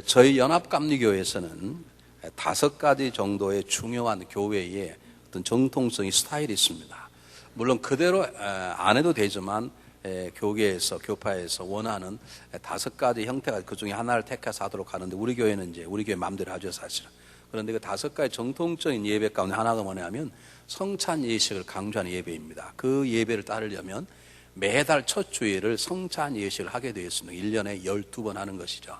저희 연합감리교회에서는 5가지 정도의 중요한 교회의 어떤 정통성이 스타일이 있습니다. 물론 그대로 안 해도 되지만 교계에서 교파에서 원하는 5가지 형태가 그 중에 하나를 택해서 하도록 하는데 우리 교회는 이제 우리 교회 마음대로 하죠 사실은. 그런데 그 5가지 정통적인 예배 가운데 하나가 뭐냐면 성찬 예식을 강조하는 예배입니다. 그 예배를 따르려면 매달 첫 주일을 성찬 예식을 하게 되어 있습니다. 1년에 12번 하는 것이죠.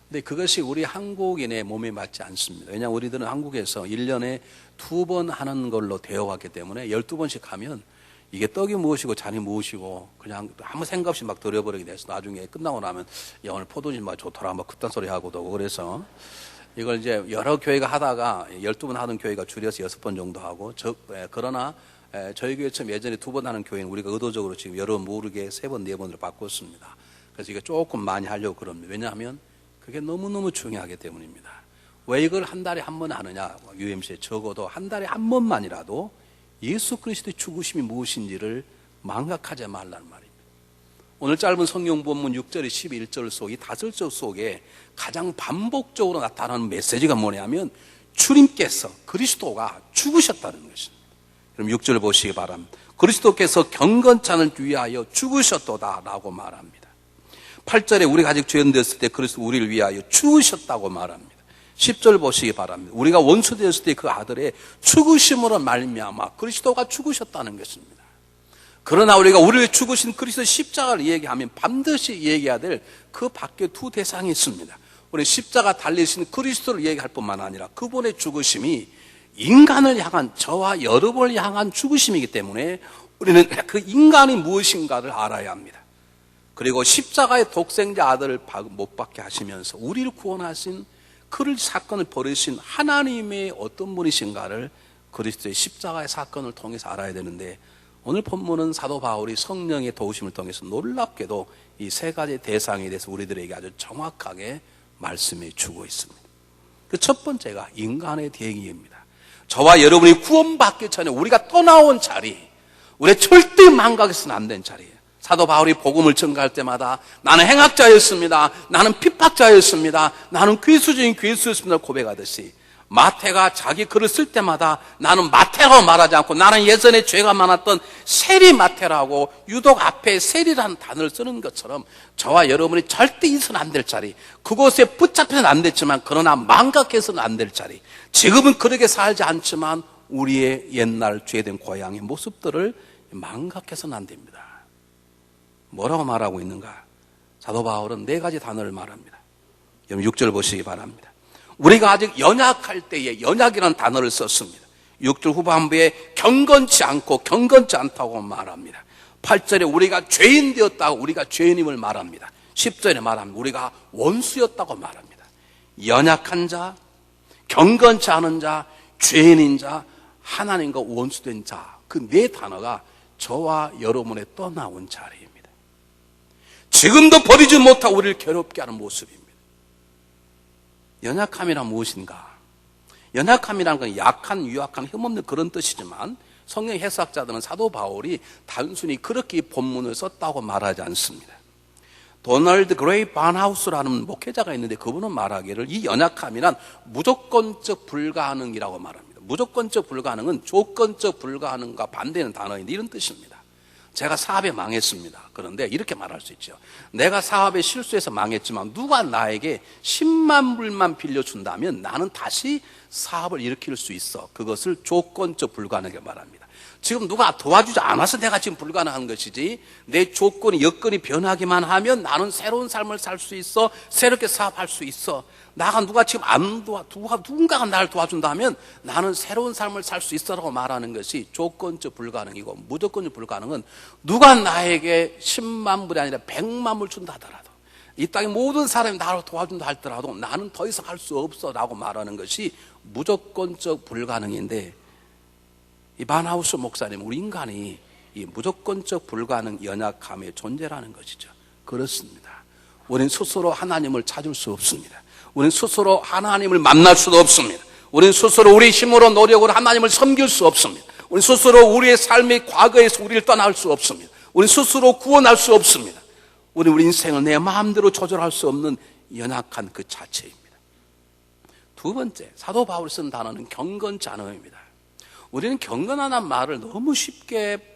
근데 그것이 우리 한국인의 몸에 맞지 않습니다. 왜냐하면 우리들은 한국에서 1년에 2번 하는 걸로 되어 왔기 때문에 12번씩 하면 이게 떡이 무엇이고 잔이 무엇이고 그냥 아무 생각 없이 막 들여버리게 돼서 나중에 끝나고 나면 야 오늘 포도주 막 좋더라 막 그딴 소리 하고도 그래서 이걸 이제 여러 교회가 하다가 12번 하던 교회가 줄여서 6번 정도 하고 그러나 저희 교회처럼 예전에 2번 하는 교회는 우리가 의도적으로 지금 여러 모르게 3번, 4번으로 바꿨습니다. 그래서 이게 조금 많이 하려고 그럽니다. 왜냐하면 그게 너무너무 중요하기 때문입니다. 왜 이걸 한 달에 한 번 하느냐? UMC에 적어도 한 달에 한 번만이라도 예수 그리스도의 죽으심이 무엇인지를 망각하지 말라는 말입니다. 오늘 짧은 성경 본문 6절에 11절 속 이 5절 속에 가장 반복적으로 나타나는 메시지가 뭐냐면 주님께서 그리스도가 죽으셨다는 것입니다. 그럼 6절 보시기 바랍니다. 그리스도께서 경건찬을 위하여 죽으셨도다 라고 말합니다. 8절에 우리가 아직 죄인 되었을 때 그리스도 우리를 위하여 죽으셨다고 말합니다. 10절 보시기 바랍니다. 우리가 원수 되었을 때 그 아들의 죽으심으로 말미암아 그리스도가 죽으셨다는 것입니다. 그러나 우리가 우리를 죽으신 그리스도 십자가를 얘기하면 반드시 얘기해야 될 그 밖에 두 대상이 있습니다. 우리 십자가 달리신 그리스도를 얘기할 뿐만 아니라 그분의 죽으심이 인간을 향한 저와 여러분을 향한 죽으심이기 때문에 우리는 그 인간이 무엇인가를 알아야 합니다. 그리고 십자가의 독생자 아들을 못 박게 하시면서 우리를 구원하신 그를 사건을 벌이신 하나님의 어떤 분이신가를 그리스도의 십자가의 사건을 통해서 알아야 되는데 오늘 본문은 사도 바울이 성령의 도우심을 통해서 놀랍게도 이 3가지 대상에 대해서 우리들에게 아주 정확하게 말씀해 주고 있습니다. 그 첫 번째가 인간의 대의입니다. 저와 여러분이 구원받기 전에 우리가 떠나온 자리, 우리 절대 망각해서는 안 된 자리예요. 사도 바울이 복음을 전가할 때마다 나는 행악자였습니다. 나는 핍박자였습니다. 나는 괴수적인 괴수였습니다. 고백하듯이 마태가 자기 글을 쓸 때마다 나는 마태라고 말하지 않고 나는 예전에 죄가 많았던 세리 마태라고 유독 앞에 세리라는 단어를 쓰는 것처럼 저와 여러분이 절대 있어서는 안 될 자리, 그곳에 붙잡혀서는 안 됐지만 그러나 망각해서는 안 될 자리, 지금은 그렇게 살지 않지만 우리의 옛날 죄된 고향의 모습들을 망각해서는 안 됩니다. 뭐라고 말하고 있는가? 사도 바울은 4가지 단어를 말합니다. 여러분 6절 보시기 바랍니다. 우리가 아직 연약할 때에 연약이라는 단어를 썼습니다. 6절 후반부에 경건치 않고 경건치 않다고 말합니다. 8절에 우리가 죄인 되었다고 우리가 죄인임을 말합니다. 10절에 말합니다. 우리가 원수였다고 말합니다. 연약한 자, 경건치 않은 자, 죄인인 자, 하나님과 원수된 자, 그 4 단어가 저와 여러분의 떠나온 자리입니다. 지금도 버리지 못하고 우리를 괴롭게 하는 모습입니다. 연약함이란 무엇인가? 연약함이라는 건 약한, 유약한, 힘없는 그런 뜻이지만 성경 해석자들은 사도 바울이 단순히 그렇게 본문을 썼다고 말하지 않습니다. 도널드 그레이 반하우스라는 목회자가 있는데 그분은 말하기를 이 연약함이란 무조건적 불가능이라고 말합니다. 무조건적 불가능은 조건적 불가능과 반대는 단어인데 이런 뜻입니다. 제가 사업에 망했습니다. 그런데 이렇게 말할 수 있죠. 내가 사업에 실수해서 망했지만 누가 나에게 10만 불만 빌려준다면 나는 다시 사업을 일으킬 수 있어. 그것을 조건적 불가능하게 말합니다. 지금 누가 도와주지 않아서 내가 지금 불가능한 것이지 내 조건이 여건이 변하기만 하면 나는 새로운 삶을 살 수 있어. 새롭게 사업할 수 있어. 나가 누가 지금 누군가가 나를 도와준다면 나는 새로운 삶을 살 수 있어라고 말하는 것이 조건적 불가능이고 무조건적 불가능은 누가 나에게 10만 불이 아니라 100만 불 준다 하더라도 이 땅의 모든 사람이 나를 도와준다 할더라도 나는 더 이상 할 수 없어 라고 말하는 것이 무조건적 불가능인데 이 반하우스 목사님 우리 인간이 이 무조건적 불가능 연약함의 존재라는 것이죠. 그렇습니다. 우리는 스스로 하나님을 찾을 수 없습니다. 우리는 스스로 하나님을 만날 수도 없습니다. 우리는 스스로 우리 힘으로 노력으로 하나님을 섬길 수 없습니다. 우리는 스스로 우리의 삶의 과거에서 우리를 떠날 수 없습니다. 우리는 스스로 구원할 수 없습니다. 우리 인생을 내 마음대로 조절할 수 없는 연약한 그 자체입니다. 두 번째, 사도 바울이 쓴 단어는 경건치 않음입니다. 우리는 경건하다는 말을 너무 쉽게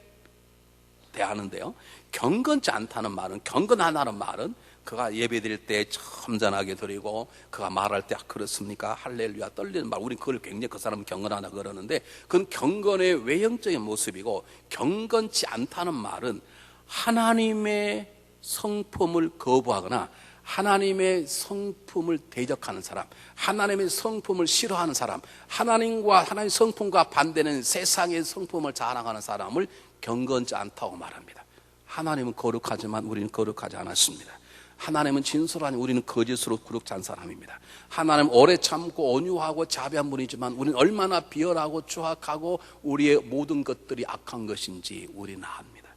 대하는데요, 경건치 않다는 말은, 경건하다는 말은 그가 예배드릴 때 점잖하게 드리고, 그가 말할 때 그렇습니까? 할렐루야 떨리는 말, 우리는 그걸 굉장히, 그 사람은 경건하다 그러는데, 그건 경건의 외형적인 모습이고, 경건치 않다는 말은 하나님의 성품을 거부하거나 하나님의 성품을 대적하는 사람, 하나님의 성품을 싫어하는 사람, 하나님과 하나님의 성품과 반대는 세상의 성품을 자랑하는 사람을 경건치 않다고 말합니다. 하나님은 거룩하지만 우리는 거룩하지 않았습니다. 하나님은 진솔하니 우리는 거짓으로 거룩지 않은 사람입니다. 하나님 오래 참고 온유하고 자비한 분이지만 우리는 얼마나 비열하고 추악하고 우리의 모든 것들이 악한 것인지 우리는 압니다.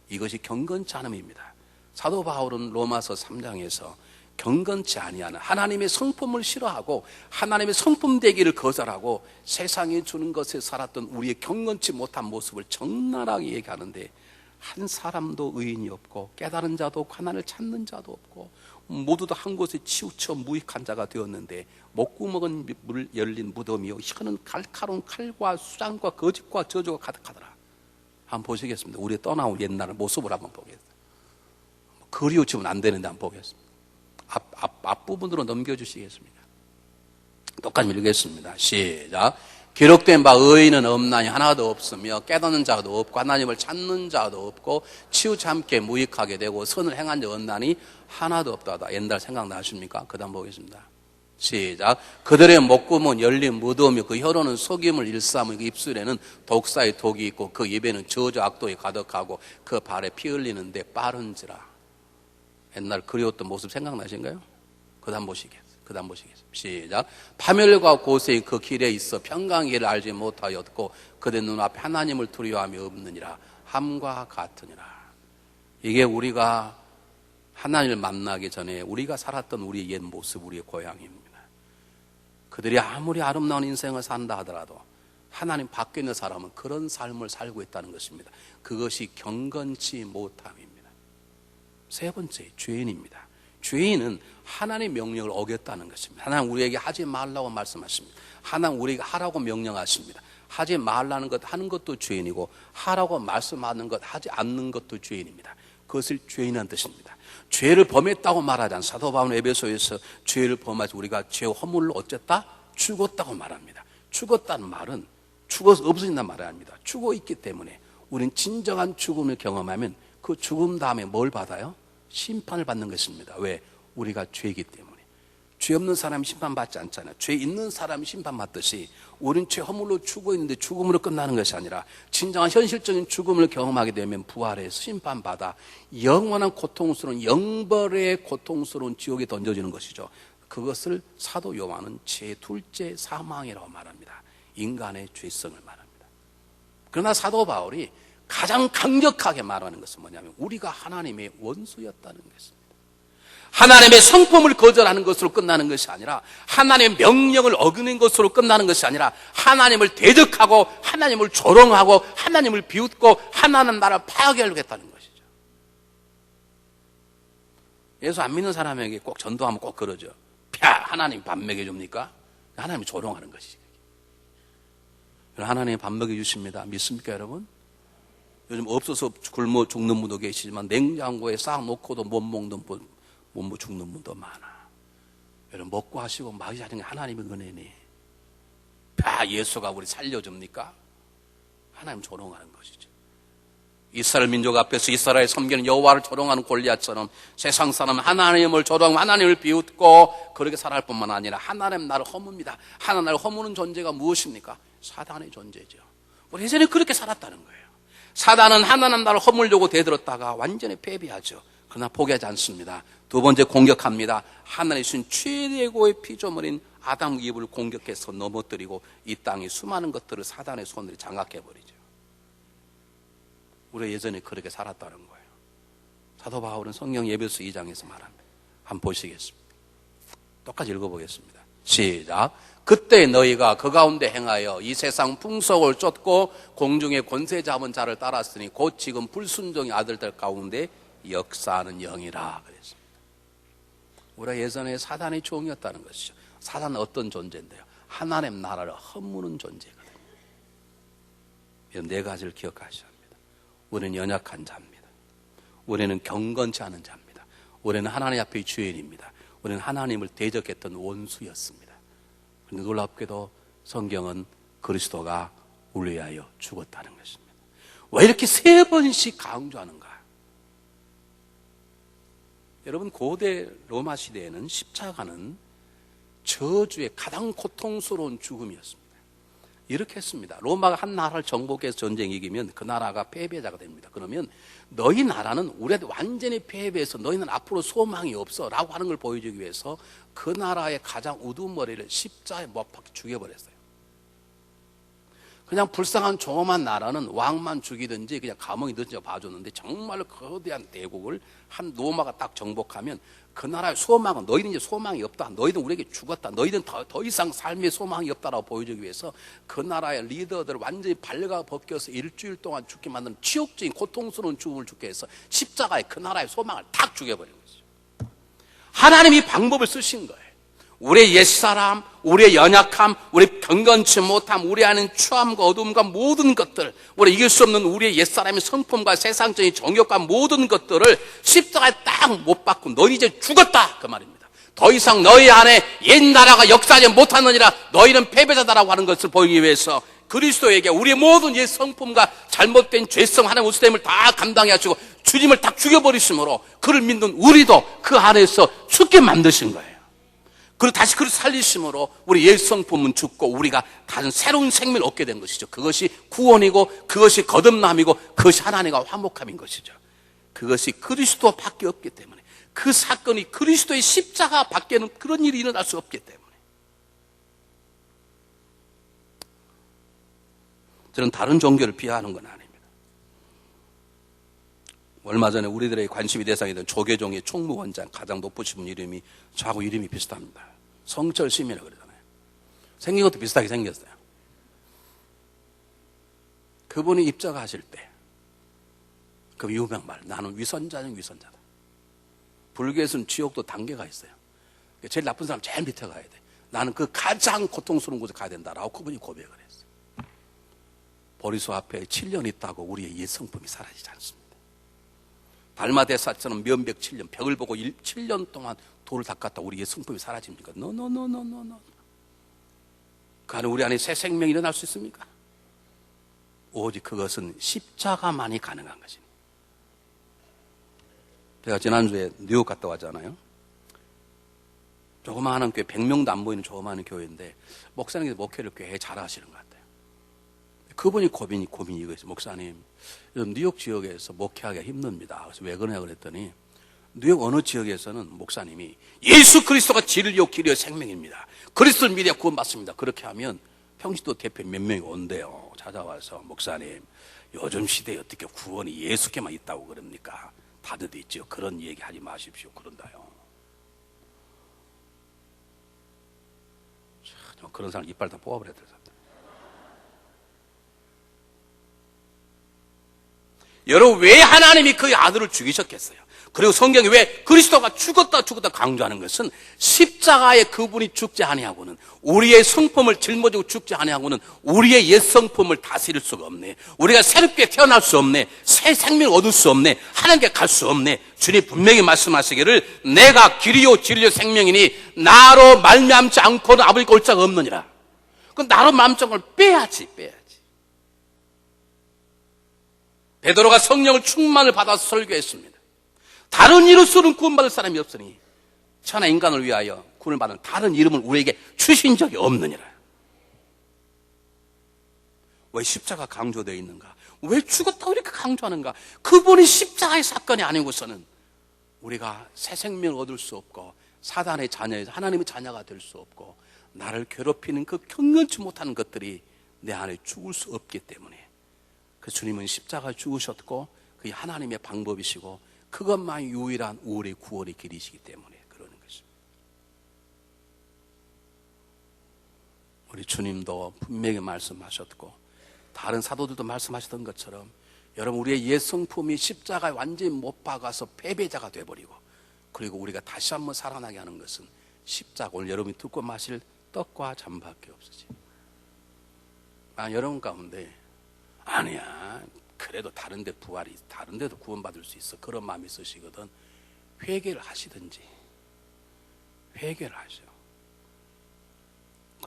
이것이 경건치 않음입니다. 사도 바울은 로마서 3장에서 경건치 아니하는, 하나님의 성품을 싫어하고 하나님의 성품 되기를 거절하고 세상이 주는 것에 살았던 우리의 경건치 못한 모습을 적나라하게 얘기하는데, 한 사람도 의인이 없고 깨달은 자도 없고 하나님을 찾는 자도 없고 모두 다 한 곳에 치우쳐 무익한 자가 되었는데, 목구멍은 물 열린 무덤이요 혀는 칼칼한 칼과 수장과 거짓과 저주가 가득하더라. 한번 보시겠습니다. 우리 떠나온 옛날 모습을 한번 보겠습니다. 그리우치면 안 되는데 한번 보겠습니다. 앞부분으로 넘겨주시겠습니까? 똑같이 읽겠습니다. 시작. 기록된 바 의인은 없나니 하나도 없으며 깨닫는 자도 없고 하나님을 찾는 자도 없고 치우참게 무익하게 되고 선을 행한 자 없나니 하나도 없다다. 옛날 생각나십니까? 그 다음 보겠습니다. 시작. 그들의 목구멍은 열린 무덤이요 그 혀로는 속임을 일삼으며 그 입술에는 독사의 독이 있고 그 입에는 저주 악독이 가득하고 그 발에 피 흘리는데 빠른지라. 옛날 그리웠던 모습 생각나신가요? 그 다음 보시겠습니다. 시작. 파멸과 고생이 그 길에 있어 평강의 길을 알지 못하였고 그들 눈앞에 하나님을 두려워함이 없느니라. 함과 같으니라. 이게 우리가 하나님을 만나기 전에 우리가 살았던 우리의 옛 모습, 우리의 고향입니다. 그들이 아무리 아름다운 인생을 산다 하더라도 하나님 밖에 있는 사람은 그런 삶을 살고 있다는 것입니다. 그것이 경건치 못함입니다. 세 번째, 죄인입니다. 죄인은 하나님의 명령을 어겼다는 것입니다. 하나님 우리에게 하지 말라고 말씀하십니다. 하나님 우리에게 하라고 명령하십니다. 하지 말라는 것 하는 것도 죄인이고 하라고 말씀하는 것 하지 않는 것도 죄인입니다. 그것을 죄인이라는 뜻입니다. 죄를 범했다고 말하지 않습니다. 사도 바울은 에베소에서 죄를 범하지 우리가 죄 허물로 어쨌다? 죽었다고 말합니다. 죽었다는 말은 죽어서 없어진다는 말을 합니다. 죽어 있기 때문에 우리는 진정한 죽음을 경험하면 그 죽음 다음에 뭘 받아요? 심판을 받는 것입니다. 왜? 우리가 죄이기 때문에. 죄 없는 사람이 심판받지 않잖아요. 죄 있는 사람이 심판받듯이 우리는 죄 허물로 죽어 있는데 죽음으로 끝나는 것이 아니라 진정한 현실적인 죽음을 경험하게 되면 부활해서 심판받아 영원한 고통스러운 영벌의 고통스러운 지옥에 던져지는 것이죠. 그것을 사도 요한은 죄 둘째 사망이라고 말합니다. 인간의 죄성을 말합니다. 그러나 사도 바울이 가장 강력하게 말하는 것은 뭐냐면 우리가 하나님의 원수였다는 것입니다. 하나님의 성품을 거절하는 것으로 끝나는 것이 아니라 하나님의 명령을 어기는 것으로 끝나는 것이 아니라 하나님을 대적하고 하나님을 조롱하고 하나님을 비웃고 하나님 나라를 파괴하려고 했다는 것이죠. 예수 안 믿는 사람에게 꼭 전도하면 꼭 그러죠. 하나님 밥 먹여줍니까? 하나님이 조롱하는 것이죠. 하나님이 밥 먹여주십니다. 믿습니까 여러분? 요즘 없어서 굶어 죽는 분도 계시지만 냉장고에 싹 놓고도 못 먹는 분, 못 죽는 분도 많아. 여러분 먹고 하시고 마시 하는 게 하나님의 은혜니. 예수가 우리 살려줍니까? 하나님 조롱하는 것이죠. 이스라엘 민족 앞에서 이스라엘 섬기는 여호와를 조롱하는 골리앗처럼 세상 사람은 하나님을 조롱하고 하나님을 비웃고 그렇게 살아갈 뿐만 아니라 하나님 나를 허뭅니다. 하나님 나를 허무는 존재가 무엇입니까? 사단의 존재죠. 우리 예전에 그렇게 살았다는 거예요. 사단은 하나님 나를 허물려고 대들었다가 완전히 패배하죠. 그러나 포기하지 않습니다. 두 번째 공격합니다. 하나님의 주신 최고의 피조물인 아담 이브를 공격해서 넘어뜨리고 이 땅의 수많은 것들을 사단의 손으로 장악해버리죠. 우리가 예전에 그렇게 살았다는 거예요. 사도 바울은 성경 에베소 2장에서 말합니다. 한번 보시겠습니다. 똑같이 읽어보겠습니다. 시작. 그때 너희가 그 가운데 행하여 이 세상 풍속을 쫓고 공중의 권세 잡은 자를 따랐으니 곧 지금 불순종의 아들들 가운데 역사하는 영이라 그랬습니다. 우리가 예전에 사단의 종이었다는 것이죠. 사단은 어떤 존재인데요? 하나님 나라를 허무는 존재거든요. 이런 네 가지를 기억하셔야 합니다. 우리는 연약한 자입니다. 우리는 경건치 않은 자입니다. 우리는 하나님 앞의 죄인입니다. 우리는 하나님을 대적했던 원수였습니다. 그런데 놀랍게도 성경은 그리스도가 우리 위하여 죽었다는 것입니다. 왜 이렇게 세 번씩 강조하는가? 여러분, 고대 로마 시대에는 십자가는 저주의 가장 고통스러운 죽음이었습니다. 이렇게 했습니다. 로마가 한 나라를 정복해서 전쟁 이기면 그 나라가 패배자가 됩니다. 그러면 너희 나라는 우리한테 완전히 패배해서 너희는 앞으로 소망이 없어 라고 하는 걸 보여주기 위해서 그 나라의 가장 우두머리를 십자가에 못 박혀 죽여버렸어요. 그냥 불쌍한 조그만 나라는 왕만 죽이든지 그냥 감옥에 넣든지 봐줬는데 정말로 거대한 대국을 한 로마가 딱 정복하면 그 나라의 소망은 너희는 이제 소망이 없다. 너희는 우리에게 죽었다. 너희는 더 이상 삶의 소망이 없다라고 보여주기 위해서 그 나라의 리더들을 완전히 발려가 벗겨서 일주일 동안 죽게 만드는 지옥적인 고통스러운 죽음을 죽게 해서 십자가에 그 나라의 소망을 탁 죽여버린 거죠. 하나님이 방법을 쓰신 거예요. 우리의 옛사람, 우리의 연약함, 우리 경건치 못함, 우리 안에 추함과 어둠과 모든 것들, 우리 이길 수 없는 우리의 옛사람의 성품과 세상적인 정욕과 모든 것들을 십자가에 딱 못 박고 너희 이제 죽었다 그 말입니다. 더 이상 너희 안에 옛 나라가 역사하지 못하느니라 너희는 패배자다라고 하는 것을 보이기 위해서 그리스도에게 우리의 모든 옛 성품과 잘못된 죄성 하나님의 우스됨을 다 감당해 하시고 주님을 딱 죽여버리심으로 그를 믿는 우리도 그 안에서 죽게 만드신 거예요. 그리고 다시 그를 살리심으로 우리 옛 성품은 죽고 우리가 다른 새로운 생명을 얻게 된 것이죠. 그것이 구원이고 그것이 거듭남이고 그것이 하나님과 화목함인 것이죠. 그것이 그리스도밖에 없기 때문에 그 사건이 그리스도의 십자가 밖에는 그런 일이 일어날 수 없기 때문에 저는 다른 종교를 비하하는 건 아닙니다. 얼마 전에 우리들의 관심이 대상이 된 조계종의 총무원장 가장 높으신 분 이름이 저하고 이름이 비슷합니다. 성철 시민이라고 그러잖아요. 생긴 것도 비슷하게 생겼어요. 그분이 입적하실 때 그 유명 말, 나는 위선자는 위선자다. 불교에서는 지옥도 단계가 있어요. 제일 나쁜 사람 제일 밑에 가야 돼. 나는 그 가장 고통스러운 곳에 가야 된다라고 그분이 고백을 했어요. 보리수 앞에 7년 있다고 우리의 옛 성품이 사라지지 않습니다. 달마대사처럼 면백 7년, 벽을 보고 7년 동안 돌을 닦았다 우리 옛 성품이 사라집니까? 노. 그 안에 우리 안에 새 생명이 일어날 수 있습니까? 오직 그것은 십자가만이 가능한 것입니다. 제가 지난주에 뉴욕 갔다 왔잖아요. 조그마한 교회, 100명도 안 보이는 조그마한 교회인데 목사님께서 목회를 꽤 잘하시는 것 같아요. 그분이 고민이 이거였어요. 목사님, 뉴욕 지역에서 목회하기가 힘듭니다. 그래서 왜 그러냐 그랬더니 뉴욕 어느 지역에서는 목사님이 예수 그리스도가 진리요 길이요 생명입니다. 그리스도를 믿어야 구원받습니다. 그렇게 하면 평신도 대표 몇 명이 온대요. 찾아와서 목사님, 요즘 시대에 어떻게 구원이 예수께만 있다고 그럽니까? 다들 있죠. 그런 얘기 하지 마십시오. 그런다요. 그런 사람 이빨 다 뽑아버려야 될 사람. 여러분, 왜 하나님이 그 아들을 죽이셨겠어요? 그리고 성경이 왜 그리스도가 죽었다 강조하는 것은 십자가에 그분이 죽지 아니하고는 우리의 성품을 짊어지고 죽지 아니하고는 우리의 옛 성품을 다스릴 수가 없네. 우리가 새롭게 태어날 수 없네. 새 생명을 얻을 수 없네. 하나님께 갈 수 없네. 주님 분명히 말씀하시기를 내가 길이요 진리요 생명이니 나로 말미암지 않고는 아버지께 올 자가 없느니라. 그 나로 말미암지 않고는 빼야지. 베드로가 성령을 충만을 받아서 설교했습니다. 다른 이름으로는 구원받을 사람이 없으니 천하 인간을 위하여 구원을 받는 다른 이름을 우리에게 주신 적이 없느니라. 왜 십자가 강조되어 있는가? 왜 죽었다고 이렇게 강조하는가? 그분이 십자가의 사건이 아니고서는 우리가 새 생명을 얻을 수 없고 사단의 자녀에서 하나님의 자녀가 될 수 없고 나를 괴롭히는 그 경건치 못하는 것들이 내 안에 죽을 수 없기 때문에 그 주님은 십자가를 죽으셨고 그게 하나님의 방법이시고 그것만 유일한 우리의 구원의 길이시기 때문에 그러는 것입니다. 우리 주님도 분명히 말씀하셨고 다른 사도들도 말씀하셨던 것처럼 여러분 우리의 옛 성품이 십자가에 완전히 못 박아서 패배자가 돼버리고 그리고 우리가 다시 한번 살아나게 하는 것은 십자가, 오늘 여러분이 듣고 마실 떡과 잠밖에 없으지. 여러분 가운데 아니야, 그래도 다른 데 부활이, 다른 데도 구원받을 수 있어, 그런 마음이 있으시거든, 회개를 하시든지 회개를 하셔.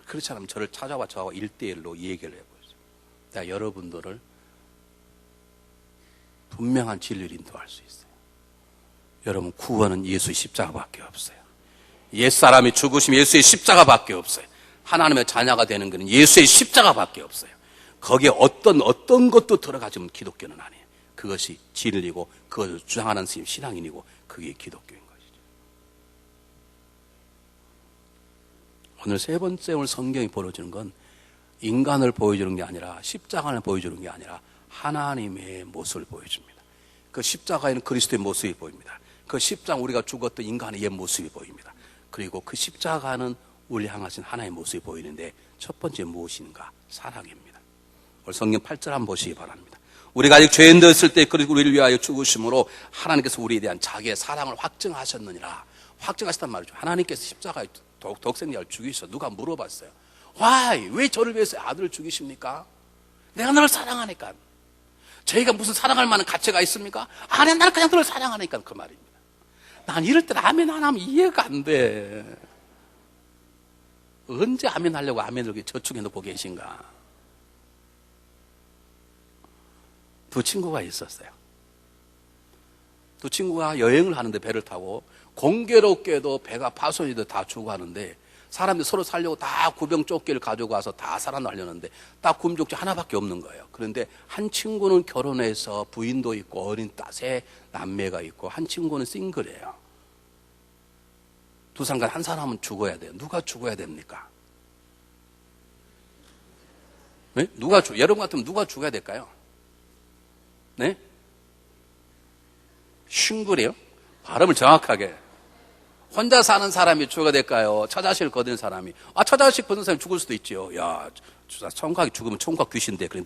그렇지 않으면 저를 찾아와 저하고 1대1로 얘기를 해보죠. 내가 여러분들을 분명한 진리를 인도할 수 있어요. 여러분, 구원은 예수의 십자가밖에 없어요. 옛사람이 죽으시면 예수의 십자가밖에 없어요. 하나님의 자녀가 되는 것은 예수의 십자가밖에 없어요. 거기에 어떤 것도 들어가지면 기독교는 아니에요. 그것이 진리고 그것을 주장하는 신앙인이고 그게 기독교인 것이죠. 오늘 세 번째, 오늘 성경이 보여주는 건 인간을 보여주는 게 아니라, 십자가를 보여주는 게 아니라 하나님의 모습을 보여줍니다. 그 십자가에는 그리스도의 모습이 보입니다. 그 십자가, 우리가 죽었던 인간의 옛 모습이 보입니다. 그리고 그 십자가는 우리 향하신 하나의 모습이 보이는데, 첫 번째 무엇인가? 사랑입니다. 오늘 성경 8절 한번 보시기 바랍니다. 우리가 아직 죄인 되었을 때 그리고 우리를 위하여 죽으심으로 하나님께서 우리에 대한 자기의 사랑을 확증하셨느니라. 확증하셨단 말이죠. 하나님께서 십자가에 독생자를 죽이셔. 누가 물어봤어요. Why? 왜 저를 위해서 아들을 죽이십니까? 내가 너를 사랑하니까. 저희가 무슨 사랑할 만한 가치가 있습니까? 아니, 나는 그냥 너를 사랑하니까, 그 말입니다. 난 이럴 때 아멘 안 하면 이해가 안 돼. 언제 아멘 하려고 아멘을 저축해 놓고 계신가? 두 친구가 있었어요. 두 친구가 여행을 하는데 배를 타고, 공교롭게도 배가 파손이 돼 다 죽어 하는데, 사람들이 서로 살려고 다 구명조끼를 가지고 와서 다 살아나려는데 딱 구명조끼 하나밖에 없는 거예요. 그런데 한 친구는 결혼해서 부인도 있고 어린 세 남매가 있고, 한 친구는 싱글이에요. 두 사람 한 사람은 죽어야 돼요. 누가 죽어야 됩니까? 네? 여러분 같으면 누가 죽어야 될까요? 네? 싱글이요? 발음을 정확하게. 혼자 사는 사람이 죽어야 될까요? 처자식을 거둔 사람이. 처자식 거둔 사람이 죽을 수도 있죠. 야, 청각이 죽으면 총각 귀신데, 그래,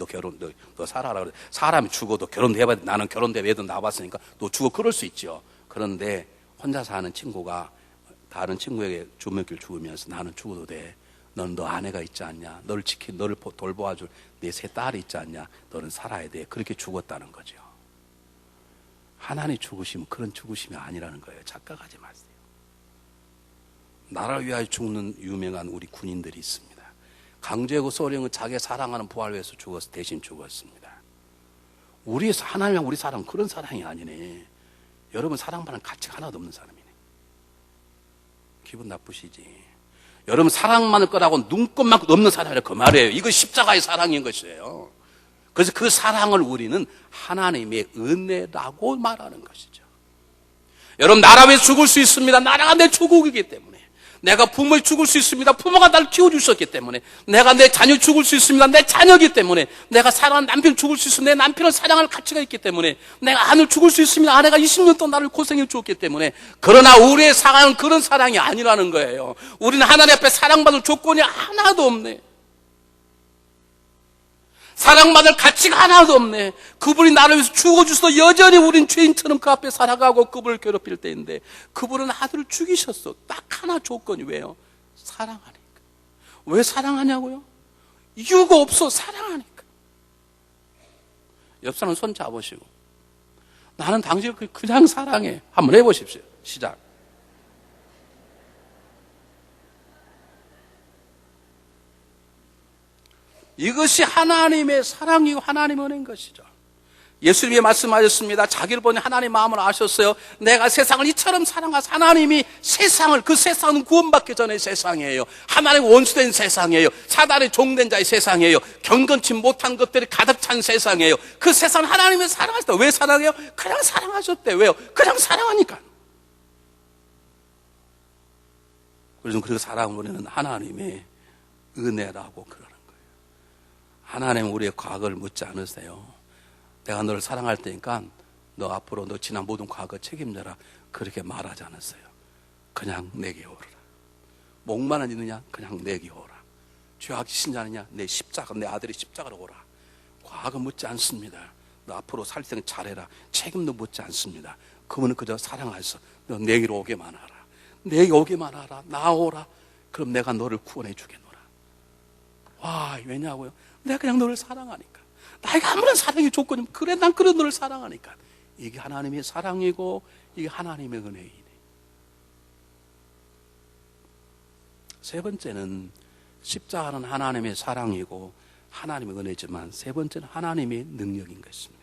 너 살아라. 그래. 사람이 죽어도 결혼해봐야 돼. 나는 결혼돼 애도 나와봤으니까 너 죽어. 그럴 수 있죠. 그런데 혼자 사는 친구가 다른 친구에게 주먹길 죽으면서, 나는 죽어도 돼. 넌 너 아내가 있지 않냐? 너를 너를 돌보아줄 내 세 딸이 있지 않냐? 너는 살아야 돼. 그렇게 죽었다는 거죠. 하나님 죽으시면 그런 죽으심이 아니라는 거예요. 착각하지 마세요. 나라를 위하여 죽는 유명한 우리 군인들이 있습니다. 강제구 소령은 자기 사랑하는 부하를 위해서 대신 죽었습니다. 하나님이랑 우리 사랑, 그런 사랑이 아니네. 여러분 사랑받는 가치가 하나도 없는 사람이네. 기분 나쁘시지? 여러분 사랑만을 거라고 눈꽃만큼 없는 사랑이라, 그 말이에요. 이거 십자가의 사랑인 것이에요. 그래서 그 사랑을 우리는 하나님의 은혜라고 말하는 것이죠. 여러분, 나라 위해 죽을 수 있습니다. 나라가 내 조국이기 때문에. 내가 부모에 죽을 수 있습니다. 부모가 나를 키워주셨기 때문에. 내가 내 자녀 죽을 수 있습니다. 내 자녀이기 때문에. 내가 사랑하는 남편 죽을 수 있습니다. 내 남편을 사랑할 가치가 있기 때문에. 내가 아내를 죽을 수 있습니다. 아내가 20년 동안 나를 고생해 주었기 때문에. 그러나 우리의 사랑은 그런 사랑이 아니라는 거예요. 우리는 하나님 앞에 사랑받을 조건이 하나도 없네. 사랑받을 가치가 하나도 없네. 그분이 나를 위해서 죽어주셔도 여전히 우린 죄인처럼 그 앞에 살아가고 그분을 괴롭힐 때인데, 그분은 아들을 죽이셨어. 딱 하나 조건이. 왜요? 사랑하니까. 왜 사랑하냐고요? 이유가 없어. 사랑하니까. 옆 사람 손 잡으시고, 나는 당신을 그냥 사랑해. 한번 해보십시오. 시작. 이것이 하나님의 사랑이고 하나님의 은혜인 것이죠. 예수님이 말씀하셨습니다. 자기를 보니 하나님 마음을 아셨어요. 내가 세상을 이처럼 사랑하사, 하나님이 세상을, 그 세상은 구원받기 전의 세상이에요. 하나님 원수된 세상이에요. 사단의 종된 자의 세상이에요. 경건치 못한 것들이 가득 찬 세상이에요. 그 세상은 하나님을 사랑하셨다. 왜 사랑해요? 그냥 사랑하셨대. 왜요? 그냥 사랑하니까. 그래서 그 사랑을 우리는 하나님의 은혜라고 그러는 거예요. 하나님은 우리의 과거를 묻지 않으세요. 내가 너를 사랑할 테니까 너 앞으로 너 지난 모든 과거 책임져라. 그렇게 말하지 않았어요. 그냥 내게 오라. 목마는 있느냐? 그냥 내게 오라. 죄악이 신자느냐? 내 십자가, 내 아들이 십자가로 오라. 과거 묻지 않습니다. 너 앞으로 살 때는 잘해라. 책임도 묻지 않습니다. 그분은 그저 사랑하셔서 너 내게로 오게만 하라. 내게 오게만 하라. 나오라. 그럼 내가 너를 구원해 주겠노라. 와, 왜냐고요? 내가 그냥 너를 사랑하니까. 나에게 아무런 사랑의 조건이 그래, 난 그런 너를 사랑하니까. 이게 하나님의 사랑이고 이게 하나님의 은혜이네. 세 번째는 십자가는 하나님의 사랑이고 하나님의 은혜지만 세 번째는 하나님의 능력인 것입니다.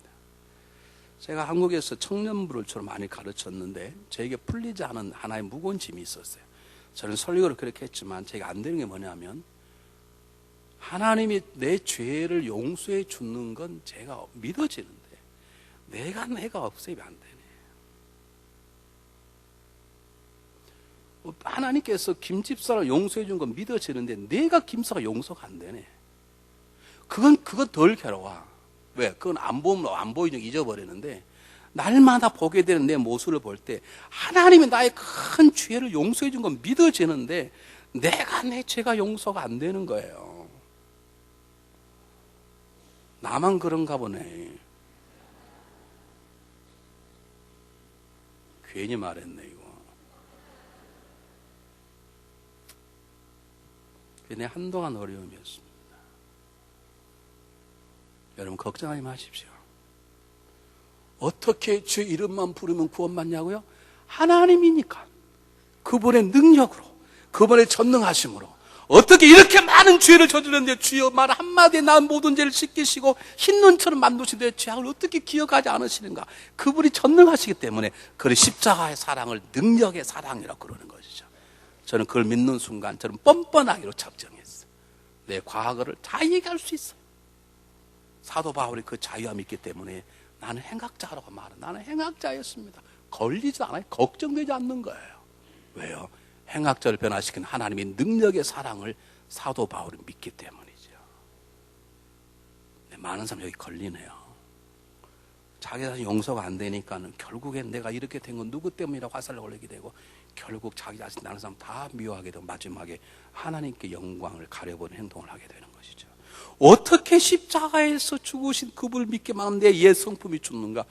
제가 한국에서 청년부를 주로 많이 가르쳤는데 저에게 풀리지 않은 하나의 무거운 짐이 있었어요. 저는 설교를 그렇게 했지만 제가 안 되는 게 뭐냐면 하나님이 내 죄를 용서해 주는 건 제가 믿어지는데 내가 없애면 안 되네. 하나님께서 김집사를 용서해 준 건 믿어지는데 내가 김사가 용서가 안 되네. 그건 덜 괴로워. 왜? 그건 안 보이면 잊어버리는데 날마다 보게 되는 내 모습을 볼 때 하나님이 나의 큰 죄를 용서해 준 건 믿어지는데 내가 내 죄가 용서가 안 되는 거예요. 나만 그런가 보네. 괜히 말했네 이거. 그게 내 한동안 어려움이었습니다. 여러분 걱정하지 마십시오. 어떻게 주 이름만 부르면 구원받냐고요? 하나님이니까 그분의 능력으로 그분의 전능하심으로 어떻게 이렇게 많은 죄를 저질렀는데 주여 말 한마디에 난 모든 죄를 씻기시고 흰 눈처럼 만드신 내 죄악을 어떻게 기억하지 않으시는가? 그분이 전능하시기 때문에 그 십자가의 사랑을 능력의 사랑이라고 그러는 것이죠. 저는 그걸 믿는 순간 저는 뻔뻔하기로 작정했어요. 내 과거를 다 얘기할 수 있어요. 사도 바울이 그 자유함이 있기 때문에 나는 행악자라고 말해. 나는 행악자였습니다. 걸리지 않아요. 걱정되지 않는 거예요. 왜요? 행악자를 변화시킨 하나님의 능력의 사랑을 사도 바울이 믿기 때문이죠. 많은 사람 여기 걸리네요. 자기 자신 용서가 안 되니까는 결국엔 내가 이렇게 된 건 누구 때문이라고 화살을 걸리게 되고 결국 자기 자신 다른 사람 다 미워하게 되고 마지막에 하나님께 영광을 가려보는 행동을 하게 되는 것이죠. 어떻게 십자가에서 죽으신 그분을 믿게 만든 내 옛 성품이 죽는가?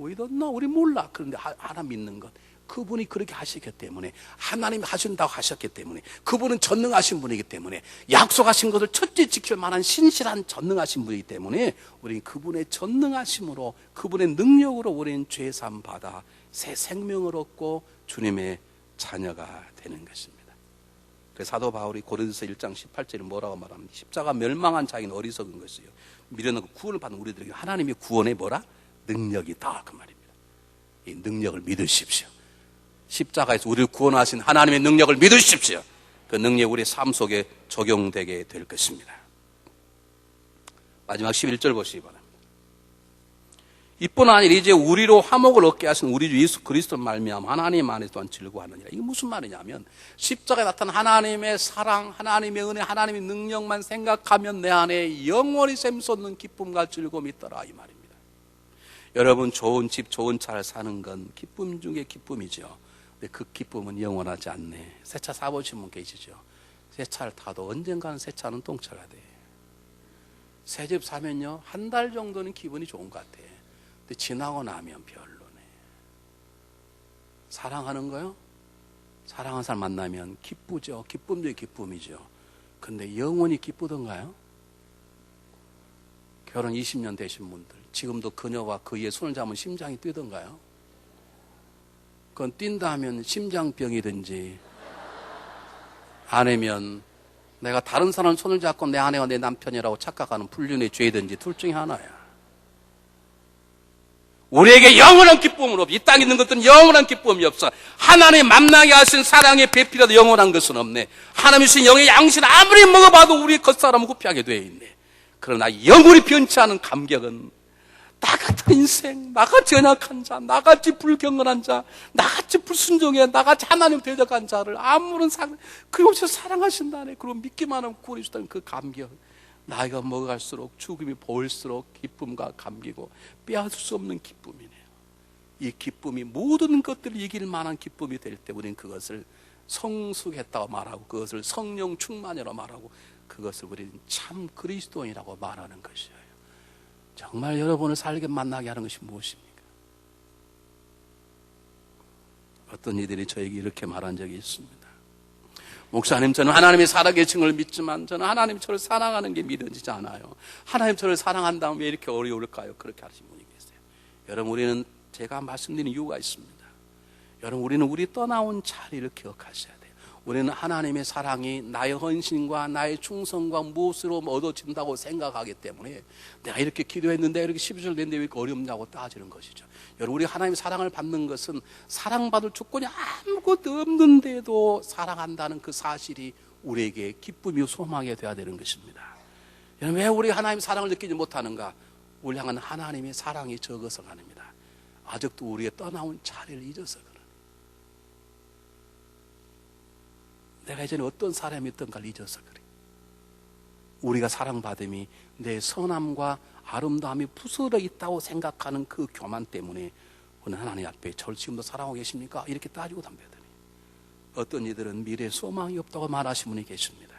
We don't know. 우리 몰라. 그런데 하나 믿는 것. 그분이 그렇게 하시기 때문에 하나님이 하신다고 하셨기 때문에 그분은 전능하신 분이기 때문에 약속하신 것을 첫째 지킬 만한 신실한 전능하신 분이기 때문에 우리는 그분의 전능하심으로 그분의 능력으로 우리는 죄사함 받아 새 생명을 얻고 주님의 자녀가 되는 것입니다. 그래서 사도 바울이 고린도서 1장 18절에 뭐라고 말합니까? 십자가 멸망한 자에게는 어리석은 것이요 미련하고 구원을 받는 우리들에게 하나님의 구원의 뭐라? 능력이다 그 말입니다. 이 능력을 믿으십시오. 십자가에서 우리를 구원하신 하나님의 능력을 믿으십시오. 그 능력이 우리 삶 속에 적용되게 될 것입니다. 마지막 11절 보시기 바랍니다. 이뿐 아니라 이제 우리로 화목을 얻게 하신 우리 주 예수 그리스도를 말미암아 하나님 안에서 또한 즐거워하느니라. 이게 무슨 말이냐면 십자가에 나타난 하나님의 사랑, 하나님의 은혜, 하나님의 능력만 생각하면 내 안에 영원히 샘솟는 기쁨과 즐거움이 있더라 이 말입니다. 여러분 좋은 집, 좋은 차를 사는 건 기쁨 중에 기쁨이죠. 근데 그 기쁨은 영원하지 않네. 새 차 사보신 분 계시죠? 새 차를 타도 언젠가는 새 차는 똥차가 돼. 새 집 사면요 한 달 정도는 기분이 좋은 것 같아. 근데 지나고 나면 별로네. 사랑하는 거요? 사랑하는 사람 만나면 기쁘죠. 기쁨 중에 기쁨이죠. 근데 영원히 기쁘던가요? 결혼 20년 되신 분들 지금도 그녀와 그의 손을 잡으면 심장이 뛰던가요? 그건 뛴다 하면 심장병이든지 아니면 내가 다른 사람 손을 잡고 내 아내와 내 남편이라고 착각하는 불륜의 죄든지 둘 중에 하나야. 우리에게 영원한 기쁨은 없어. 이 땅에 있는 것들은 영원한 기쁨이 없어. 하나님 만나게 하신 사랑의 배필이라도 영원한 것은 없네. 하나님 주신 영의 양식 아무리 먹어봐도 우리 겉사람은 후피하게 되어 있네. 그러나 영원히 변치 않은 감격은 나같은 인생, 나같이 연약한 자, 나같이 불경건한 자, 나같이 불순종해, 나같이 하나님 대적한 자를 아무런 그리고 저 사랑하신다네. 그리고 믿기만 하면 구원해 주다는 그 감격. 나이가 먹어갈수록 죽음이 보일수록 기쁨과 감기고 빼앗을 수 없는 기쁨이네요. 이 기쁨이 모든 것들을 이길 만한 기쁨이 될 때 우리는 그것을 성숙했다고 말하고 그것을 성령 충만이라고 말하고 그것을 우리는 참 그리스도인이라고 말하는 것이에요. 정말 여러분을 살게 만나게 하는 것이 무엇입니까? 어떤 이들이 저에게 이렇게 말한 적이 있습니다. 목사님, 저는 하나님이 살아계신 걸 믿지만 저는 하나님 저를 사랑하는 게 믿어지지 않아요. 하나님 저를 사랑한다면 왜 이렇게 어려울까요? 그렇게 하신 분이 계세요. 여러분, 우리는 제가 말씀드린 이유가 있습니다. 여러분, 우리는 우리 떠나온 자리를 기억하셔야 돼요. 우리는 하나님의 사랑이 나의 헌신과 나의 충성과 무엇으로 얻어진다고 생각하기 때문에 내가 이렇게 기도했는데 이렇게 12절 냈는데 왜 이렇게 어렵냐고 따지는 것이죠. 여러분, 우리 하나님의 사랑을 받는 것은 사랑받을 조건이 아무것도 없는데도 사랑한다는 그 사실이 우리에게 기쁨이고 소망이 되어야 되는 것입니다. 여러분, 왜 우리 하나님의 사랑을 느끼지 못하는가? 우리 향한 하나님의 사랑이 적어서 가능합니다. 아직도 우리의 떠나온 자리를 잊어서 그래요. 내가 예전에 어떤 사람이었던가를 잊어서 그래. 우리가 사랑받음이 내 선함과 아름다움이 부스러 있다고 생각하는 그 교만 때문에 오늘 하나님 앞에 저를 지금도 사랑하고 계십니까? 이렇게 따지고 덤벼더니 어떤 이들은 미래에 소망이 없다고 말하시는 분이 계십니다.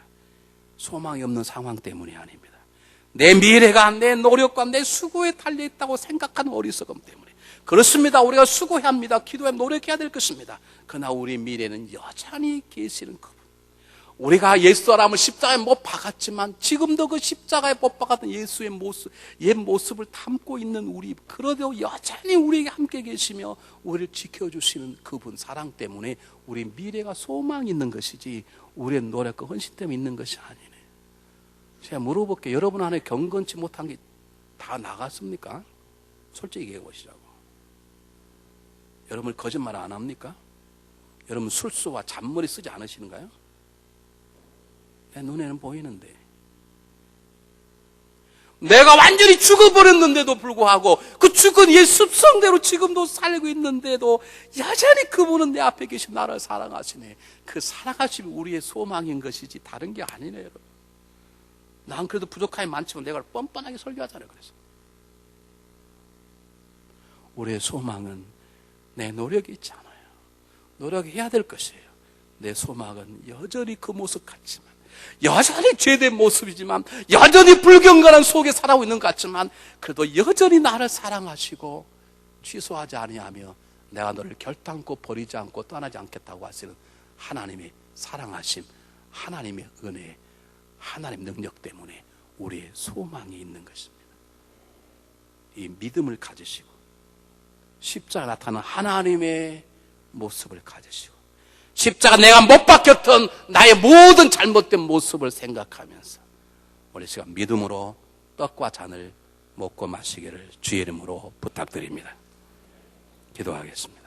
소망이 없는 상황 때문이 아닙니다. 내 미래가 내 노력과 내 수고에 달려있다고 생각하는 어리석음 때문에. 그렇습니다. 우리가 수고해야 합니다. 기도해 노력해야 될 것입니다. 그러나 우리 미래는 여전히 계시는 그분. 우리가 예수 사람을 십자가에 못 박았지만 지금도 그 십자가에 못 박았던 예수의 모습, 옛 모습을 담고 있는 우리, 그래도 여전히 우리에게 함께 계시며 우리를 지켜주시는 그분 사랑 때문에 우리 미래가 소망이 있는 것이지 우리의 노력과 헌신 때문에 있는 것이 아니네. 제가 물어볼게요. 여러분 안에 경건치 못한 게 다 나갔습니까? 솔직히 얘기해 보시라고. 여러분 거짓말 안 합니까? 여러분 술수와 잔머리 쓰지 않으시는가요? 내 눈에는 보이는데 내가 완전히 죽어버렸는데도 불구하고 그 죽은 옛 습성대로 지금도 살고 있는데도 여전히 그분은 내 앞에 계신 나를 사랑하시네. 그 사랑하심이 우리의 소망인 것이지 다른 게 아니네. 여러분, 난 그래도 부족함이 많지만 내가 뻔뻔하게 설교하잖아요. 그래서 우리의 소망은 내 노력이 있지 않아요. 노력해야 될 것이에요. 내 소망은 여전히 그 모습 같지만, 여전히 죄된 모습이지만, 여전히 불경건한 속에 살아오고 있는 것 같지만, 그래도 여전히 나를 사랑하시고 취소하지 아니하며 내가 너를 결단코 버리지 않고 떠나지 않겠다고 하시는 하나님의 사랑하심, 하나님의 은혜, 하나님의 능력 때문에 우리의 소망이 있는 것입니다. 이 믿음을 가지시고 십자가 나타나는 하나님의 모습을 가지시고 십자가 내가 못 박혔던 나의 모든 잘못된 모습을 생각하면서 우리 시간 믿음으로 떡과 잔을 먹고 마시기를 주의 이름으로 부탁드립니다. 기도하겠습니다.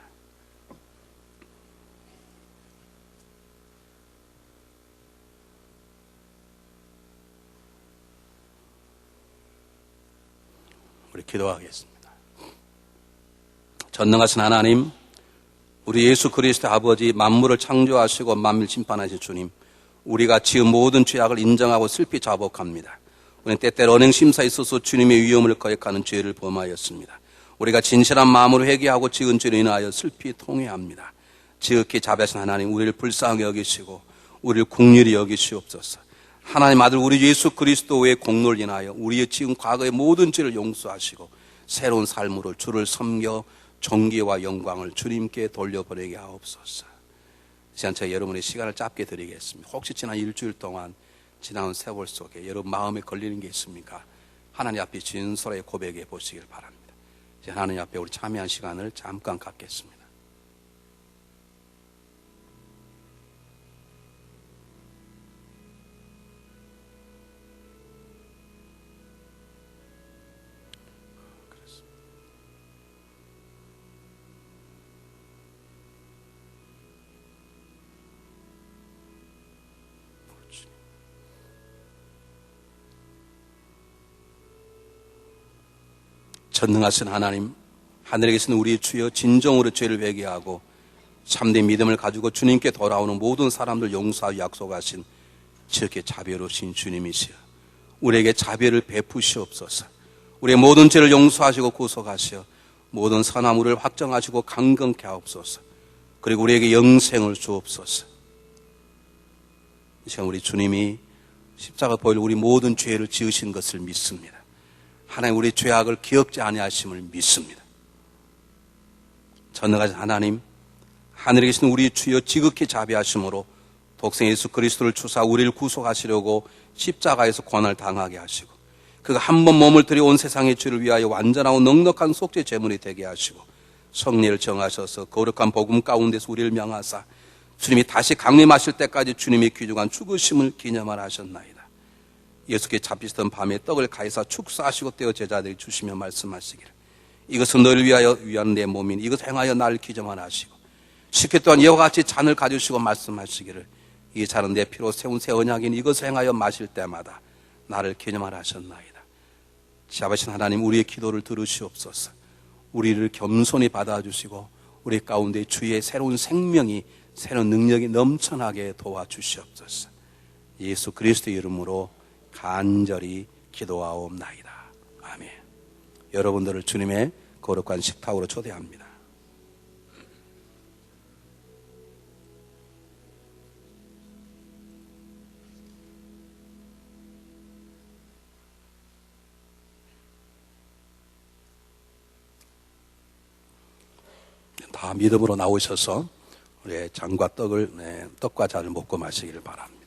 우리 기도하겠습니다. 전능하신 하나님, 우리 예수 그리스도 아버지, 만물을 창조하시고 만물 심판하신 주님, 우리가 지은 모든 죄악을 인정하고 슬피 자복합니다. 우리는 때때로 언행심사에 있어서 주님의 위엄을 거역하는 죄를 범하였습니다. 우리가 진실한 마음으로 회개하고 지은 죄를 인하여 슬피 통회합니다. 지극히 자비하신 하나님, 우리를 불쌍히 여기시고 우리를 긍휼히 여기시옵소서. 하나님 아들 우리 예수 그리스도의 공로를 인하여 우리의 지은 과거의 모든 죄를 용서하시고 새로운 삶으로 주를 섬겨 존귀와 영광을 주님께 돌려보내게 하옵소서. 시간 제가 여러분의 시간을 짧게 드리겠습니다. 혹시 지난 일주일 동안 지나온 세월 속에 여러분 마음에 걸리는 게 있습니까? 하나님 앞에 진솔하게 고백해 보시길 바랍니다. 이제 하나님 앞에 우리 참여한 시간을 잠깐 갖겠습니다. 전능하신 하나님, 하늘에 계신 우리 주여, 진정으로 죄를 회개하고 참된 믿음을 가지고 주님께 돌아오는 모든 사람들 용서하여 약속하신 지극히 자비로우신 주님이시여, 우리에게 자비를 베푸시옵소서. 우리의 모든 죄를 용서하시고 구속하시어 모든 선함을 확정하시고 강건케 하옵소서. 그리고 우리에게 영생을 주옵소서. 이 시간 우리 주님이 십자가 보혈로 우리 모든 죄를 지으신 것을 믿습니다. 하나님, 우리 죄악을 기억지 아니하심을 믿습니다. 전능하신 하나님, 하늘에 계신 우리 주여 지극히 자비하심으로 독생 예수 그리스도를 주사 우리를 구속하시려고 십자가에서 고난을 당하게 하시고 그가 한 번 몸을 들여 온 세상의 죄를 위하여 완전하고 넉넉한 속죄 제물이 되게 하시고 성례를 정하셔서 거룩한 복음 가운데서 우리를 명하사 주님이 다시 강림하실 때까지 주님의 귀중한 죽으심을 기념하라 하셨나이다. 예수께 잡히시던 밤에 떡을 가해사 축사하시고 떼어 제자들이 주시며 말씀하시기를 이것은 너를 위하여 위한 내 몸이니 이것 행하여 나를 기념하라 하시고 식회 또한 이와 같이 잔을 가지시고 말씀하시기를 이 잔은 내 피로 세운 새 언약이니 이것을 행하여 마실 때마다 나를 기념하라 하셨나이다. 지아버신 하나님, 우리의 기도를 들으시옵소서. 우리를 겸손히 받아주시고 우리 가운데 주의 새로운 생명이, 새로운 능력이 넘쳐나게 도와주시옵소서. 예수 그리스도의 이름으로 간절히 기도하옵나이다. 아멘. 여러분들을 주님의 거룩한 식탁으로 초대합니다. 다 믿음으로 나오셔서 우리의 잔과 떡을, 떡과 잔을 먹고 마시기를 바랍니다.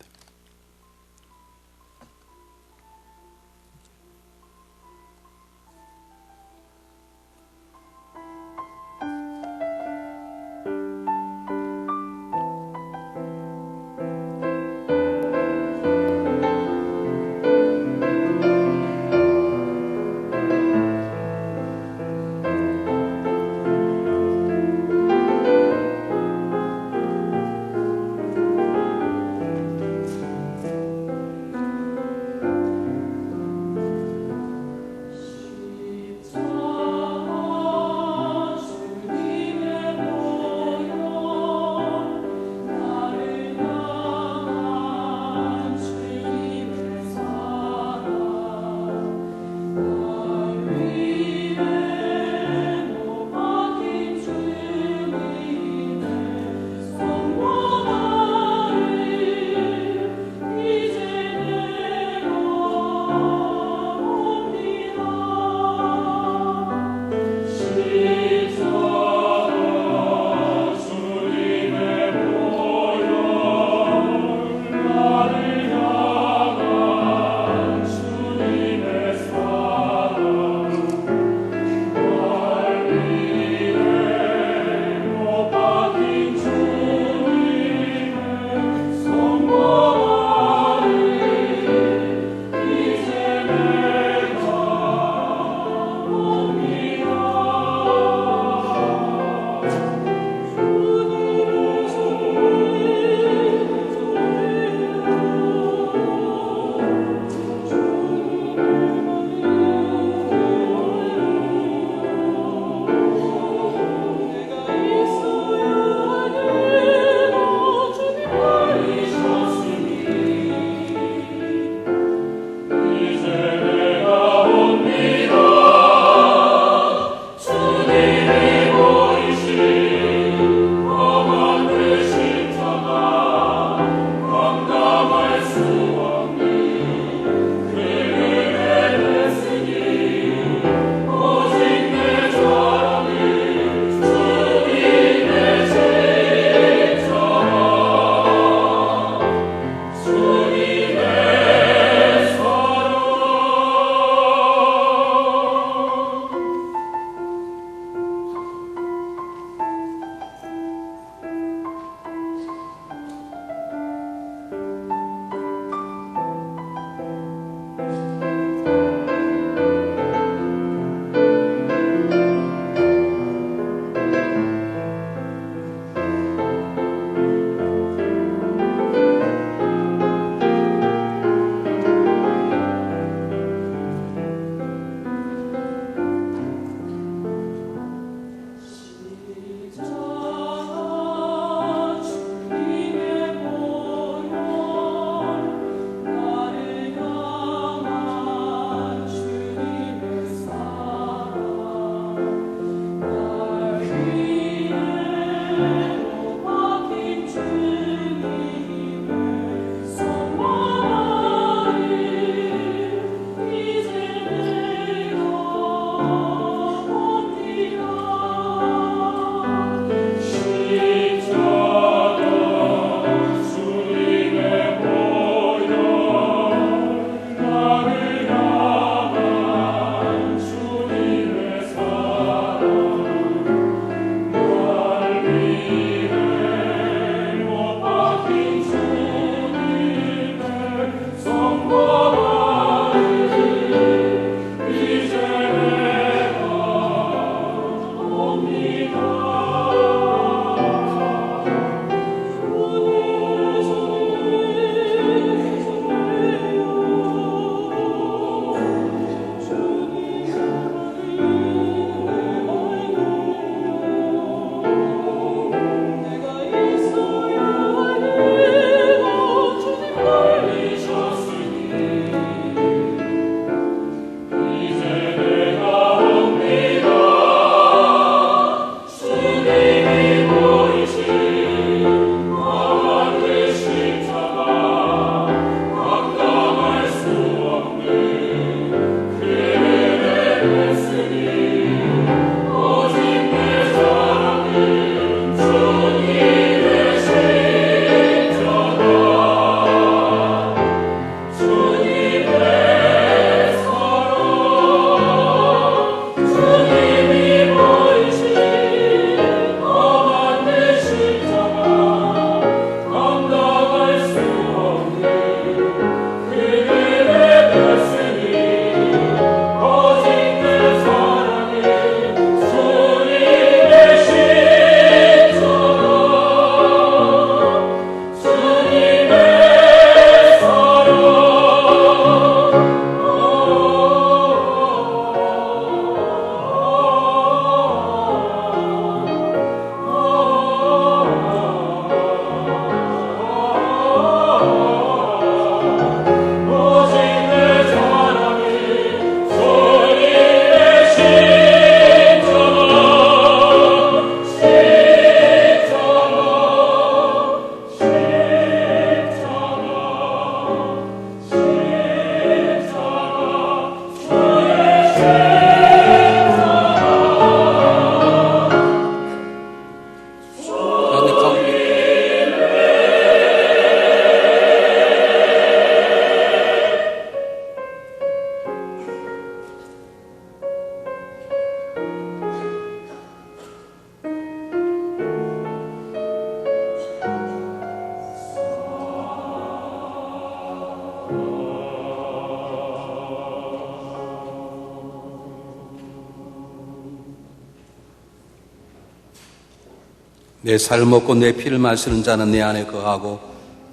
내 살을 먹고 내 피를 마시는 자는 내 안에 거하고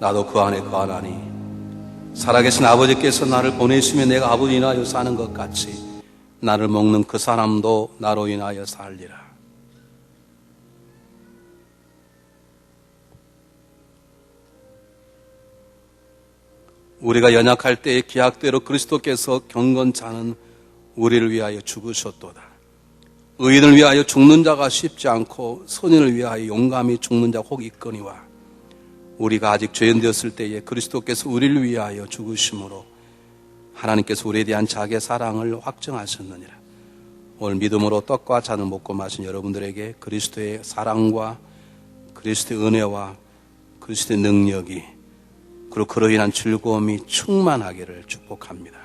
나도 그 안에 거하나니 살아계신 아버지께서 나를 보내시며 내가 아버지 인하여 사는 것 같이 나를 먹는 그 사람도 나로 인하여 살리라. 우리가 연약할 때의 기약대로 그리스도께서 경건 자는 우리를 위하여 죽으셨도다. 의인을 위하여 죽는 자가 쉽지 않고 선인을 위하여 용감히 죽는 자 혹 있거니와 우리가 아직 죄인 되었을 때에 그리스도께서 우리를 위하여 죽으심으로 하나님께서 우리에 대한 자기의 사랑을 확증하셨느니라. 오늘 믿음으로 떡과 잔을 먹고 마신 여러분들에게 그리스도의 사랑과 그리스도의 은혜와 그리스도의 능력이 그리고 그로 인한 즐거움이 충만하기를 축복합니다.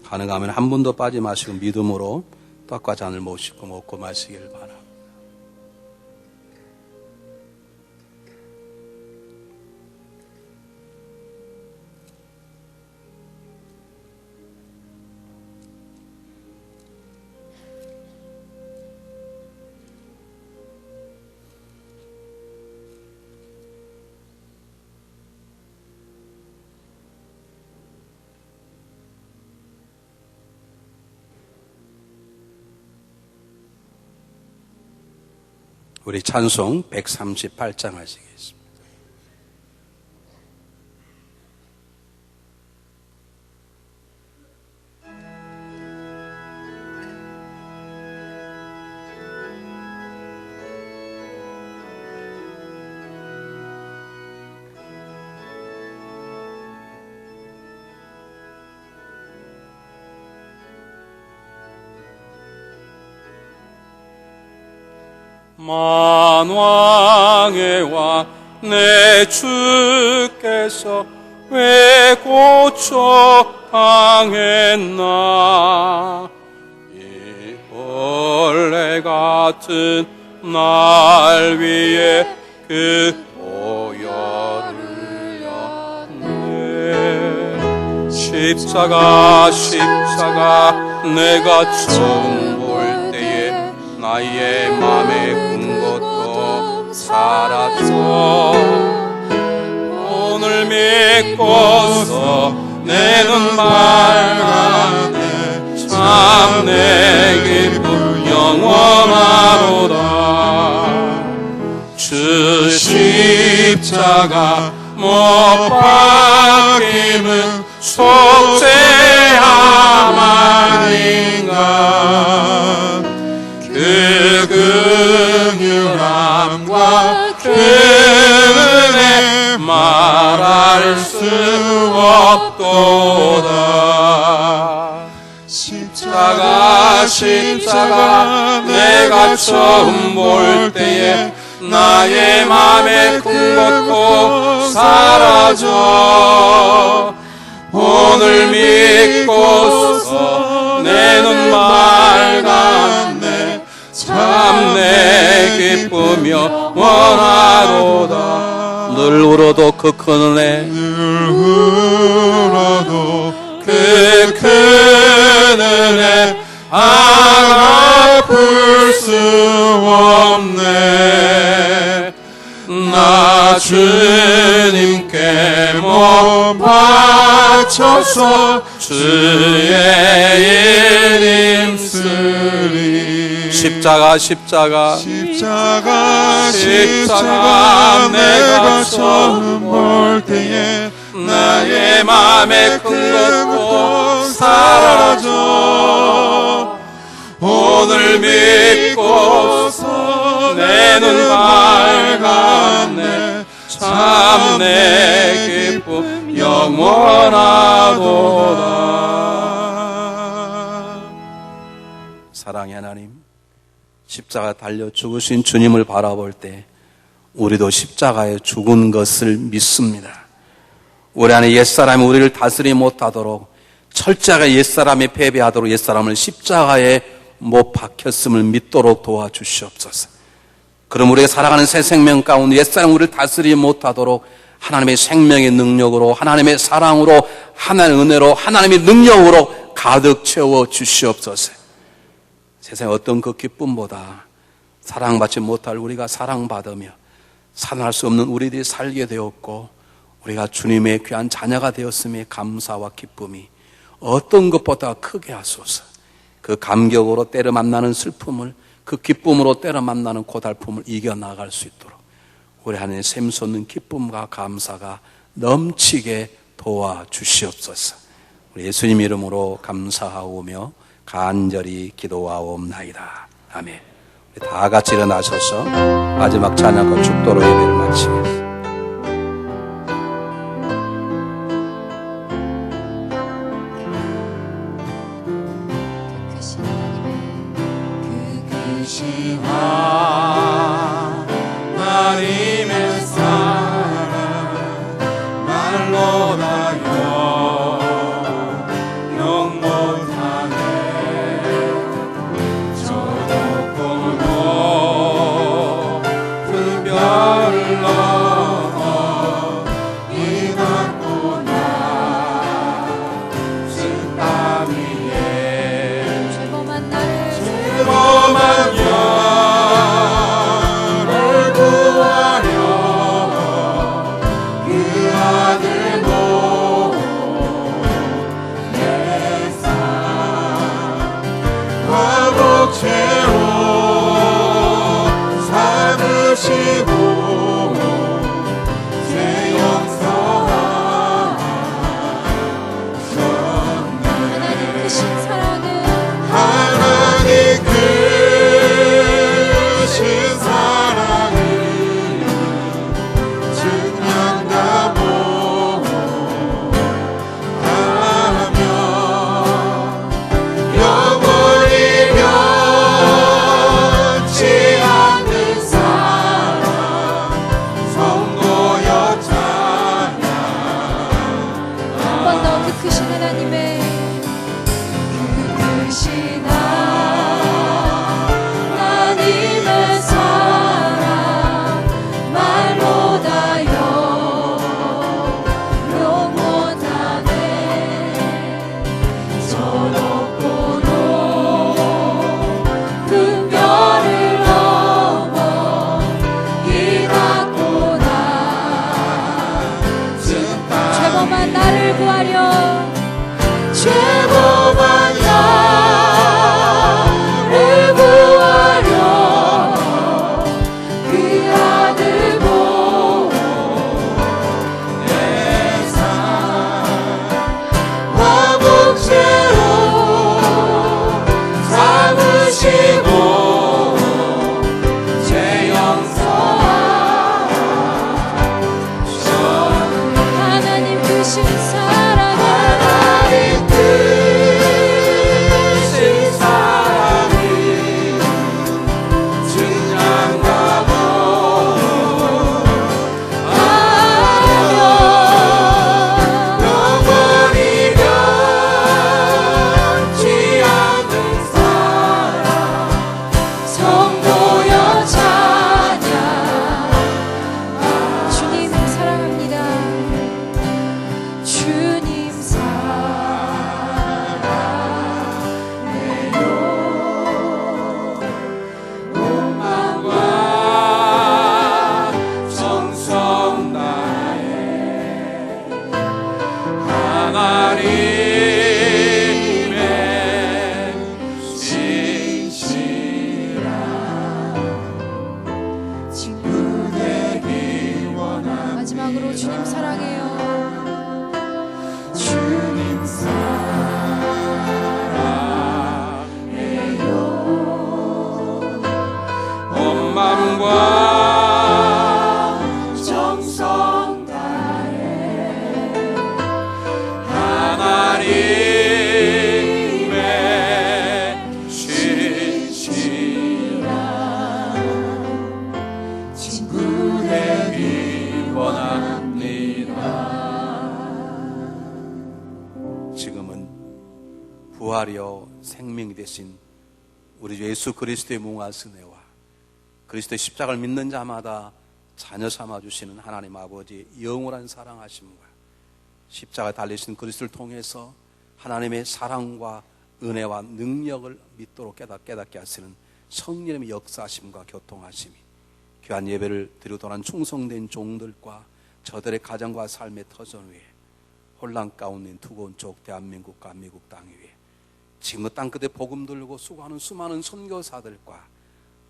가능하면 한 분도 빠지 마시고 믿음으로 떡과 잔을 모시고 먹고 마시길 바랍니다. 우리 찬송 138장 하시겠습니다. 만왕의 왕 내 주께서 왜 고쳐 당했나. 이 벌레 같은 날 위에 그 보혈을 였네. 십자가 내가 처음 볼 때에 나의 맘에 군 것도 사라져. 오늘 믿고서 내 눈 밝았네. 참 내 기쁨 영원하로다. 주 십자가 못 박힘은 속죄함 아닌가. 그 긍휼함과 그 은혜 말할 수 없도다. 십자가 내가 처음 볼 때에 나의 맘에 큰 것도 사라져. 오늘 믿고서 내 눈 밝았네. 참 내 기쁨 영원하도다. 늘 울어도 그 큰 은혜 늘 울어도 그 큰 은혜 아갚을 수 없네. 나 주님께 못 바쳐서 주의 일 힘쓰리. 십자가 내가 처음 볼 때에 나의 맘에 큰 것도 사라져. 오늘 믿고서 내 눈 밝았네. 참 내 기쁨 영원하도다. 사랑의 하나님, 십자가 달려 죽으신 주님을 바라볼 때 우리도 십자가에 죽은 것을 믿습니다. 우리 안에 옛사람이 우리를 다스리지 못하도록 철저하게 옛사람이 패배하도록 옛사람을 십자가에 못 박혔음을 믿도록 도와주시옵소서. 그럼 우리가 살아가는 새 생명 가운데 옛사람 우리를 다스리지 못하도록 하나님의 생명의 능력으로, 하나님의 사랑으로, 하나님의 은혜로, 하나님의 능력으로 가득 채워 주시옵소서. 세상의 어떤 그 기쁨보다 사랑받지 못할 우리가 사랑받으며 살아날 수 없는 우리들이 살게 되었고 우리가 주님의 귀한 자녀가 되었음에 감사와 기쁨이 어떤 것보다 크게 하소서. 그 감격으로 때려 만나는 슬픔을, 그 기쁨으로 때려 만나는 고달픔을 이겨나갈 수 있도록 우리 안에 샘솟는 기쁨과 감사가 넘치게 도와주시옵소서. 우리 예수님 이름으로 감사하오며 간절히 기도하옵나이다. 아멘. 우리 다 같이 일어나셔서 마지막 찬양과 축도로 예배를 마치겠습니다. 하나님의 사랑 말로 다 영영 못하네. 저 높고 높은 별을 넘어 이 낮구나 진 땅 위에 죄범한 나를 죄범한 영을 구하려 그 아들 보내사 화복채로 삼으시고 제 용서하셨네. 하나님 크신 사랑은 하나님 크신 사랑을 증명하며 영원히 변치 않는 사랑 성도였잖아. 한 번 더 그 크신 하나님의 그 크신 하나님의 사랑 말로 다 영원하네. 저 높고 높은 별을 넘어 이 낮구나 죄범한 나를 구하려 죄범한 나를 구하려 그 아들 보내사 화복채로 삼으시고 제 용서하셨네. 하나님 크신 사랑은 하나님 크신 사랑을 증명하고 영원히 변치 않는 사랑 성도였잖아. 주님 사랑합니다. 주님 사랑해요. 와 정성 다해 하나님의 신실한 친구 되기 원합니다. 마지막으로 주님 사랑해요. 주님 사랑해요. 온 마음과 정성 다해 하나님의 신실한 친구 되기 원합니다. 지금은 부활이요 생명이 되신 우리 주 예수 그리스도의 무궁한 은혜와 그리스도의 십자가를 믿는 자마다 자녀 삼아주시는 하나님 아버지의 영원한 사랑하심과 십자가에 달리신 그리스도를 통해서 하나님의 사랑과 은혜와 능력을 믿도록 깨닫게 하시는 성령님의 역사하심과 교통하심이 귀한 예배를 드리고 돌아온 충성된 종들과 저들의 가정과 삶의 터전 위에 혼란 가운데 두고 온 쪽 대한민국과 미국 땅 위에 지금 땅끝에 복음 들고 수고하는 수많은 선교사들과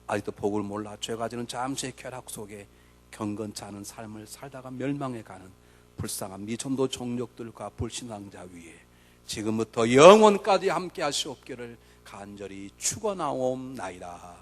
아직도 복을 몰라 죄가 지는 잠시의 쾌락 속에 경건치 않은 삶을 살다가 멸망해가는 불쌍한 미천도 종족들과 불신앙자 위에 지금부터 영원까지 함께 하시옵기를 간절히 축원하옵나이다.